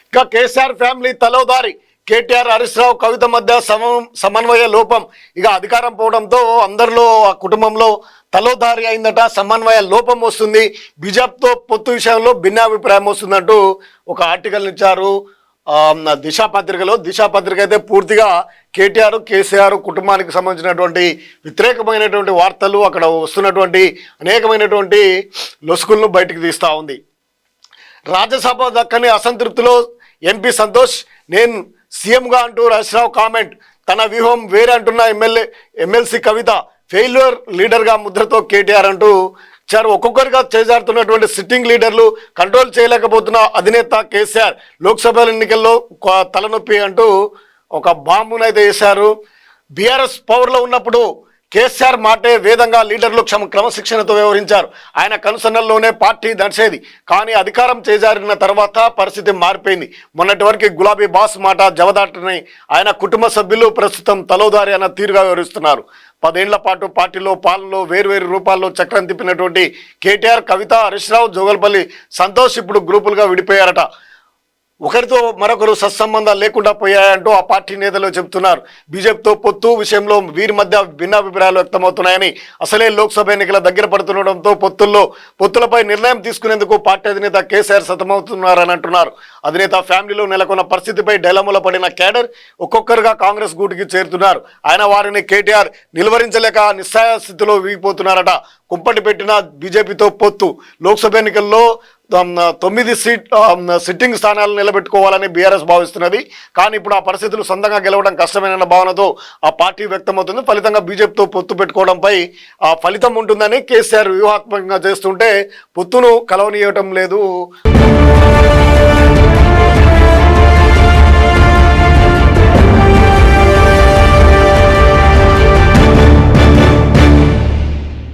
ఇక కేసీఆర్ ఫ్యామిలీ తలోదారి, కేటీఆర్ హరీష్ రావు కవిత మధ్య సమన్వయ లోపం. ఇక అధికారం పోవడంతో అందరిలో ఆ కుటుంబంలో తలోదారి అయిందట, సమన్వయ లోపం వస్తుంది, బీజేపీతో పొత్తు విషయంలో భిన్నాభిప్రాయం వస్తుందంటూ ఒక ఆర్టికల్ ఇచ్చారు దిశ పత్రికలో. దిశ పత్రిక అయితే పూర్తిగా కేటీఆర్ కేసీఆర్ కుటుంబానికి సంబంధించినటువంటి వ్యతిరేకమైనటువంటి వార్తలు, అక్కడ వస్తున్నటువంటి అనేకమైనటువంటి లొసుకులను బయటకు తీస్తూ ఉంది. రాజ్యసభ దక్కని అసంతృప్తిలో ఎంపీ సంతోష్, నేను సీఎంగా అంటూ హరీష్ రావు కామెంట్. తన వ్యూహం వేరే అంటున్న ఎమ్మెల్సీ కవిత, ఫెయిల్యూర్ లీడర్గా ముద్రతో కేటీఆర్ అంటూ చారు. ఒక్కొక్కరిగా చేజారుతున్నటువంటి సిట్టింగ్ లీడర్లు, కంట్రోల్ చేయలేకపోతున్న అధినేత కేసీఆర్, లోక్సభ ఎన్నికల్లో తలనొప్పి అంటూ ఒక బాంబునైతే వేశారు. బీఆర్ఎస్ పవర్లో ఉన్నప్పుడు కేసీఆర్ మాటే వేదంగా లీడర్లు క్రమశిక్షణతో వ్యవహరించారు. ఆయన కనుసన్నల్లోనే పార్టీ నడిచేది. కానీ అధికారం చేజారిన తర్వాత పరిస్థితి మారిపోయింది. మొన్నటి వరకు గులాబీ బాస్ మాట జవదాటని ఆయన కుటుంబ సభ్యులు ప్రస్తుతం తలోదారి అన్న తీరుగా వ్యవహరిస్తున్నారు. 10 ఏళ్ల పాటు పార్టీలో పాలనలో వేర్వేరు రూపాల్లో చక్రం తిప్పినటువంటి కేటీఆర్, కవిత, హరీష్ రావు, జోగల్పల్లి సంతోష్ ఇప్పుడు గ్రూపులుగా విడిపోయారట. ఒకరితో మరొకరు సత్సంబంధాలు లేకుండా పోయాయంటూ ఆ పార్టీ నేతలు చెబుతున్నారు. బీజేపీతో పొత్తు విషయంలో వీరి మధ్య భిన్నాభిప్రాయాలు వ్యక్తమవుతున్నాయని, అసలే లోక్సభ ఎన్నికల దగ్గర పడుతుండడంతో పొత్తులపై నిర్ణయం తీసుకునేందుకు పార్టీ అధినేత కేసీఆర్ సతమవుతున్నారని అంటున్నారు. అధినేత ఫ్యామిలీలో నెలకొన్న పరిస్థితిపై డైలమాలో పడిన కేడర్ ఒక్కొక్కరుగా కాంగ్రెస్ గూటికి చేరుతున్నారు. ఆయన వారిని కేటీఆర్ నిలువరించలేక నిస్సహాయ స్థితిలో వీగిపోతున్నారట. కుంపటి పెట్టిన బీజేపీతో పొత్తు, లోక్సభ ఎన్నికల్లో 9 సిట్టింగ్ స్థానాలను నిలబెట్టుకోవాలని బీఆర్ఎస్ భావిస్తున్నది. కానీ ఇప్పుడు ఆ పరిస్థితులు సొంతంగా గెలవడం కష్టమైన భావనతో ఆ పార్టీ వ్యక్తమవుతుంది. ఫలితంగా బీజేపీతో పొత్తు పెట్టుకోవడంపై ఆ ఫలితం ఉంటుందని కేసీఆర్ వ్యూహాత్మకంగా చేస్తుంటే పొత్తును కలవనీయటం లేదు.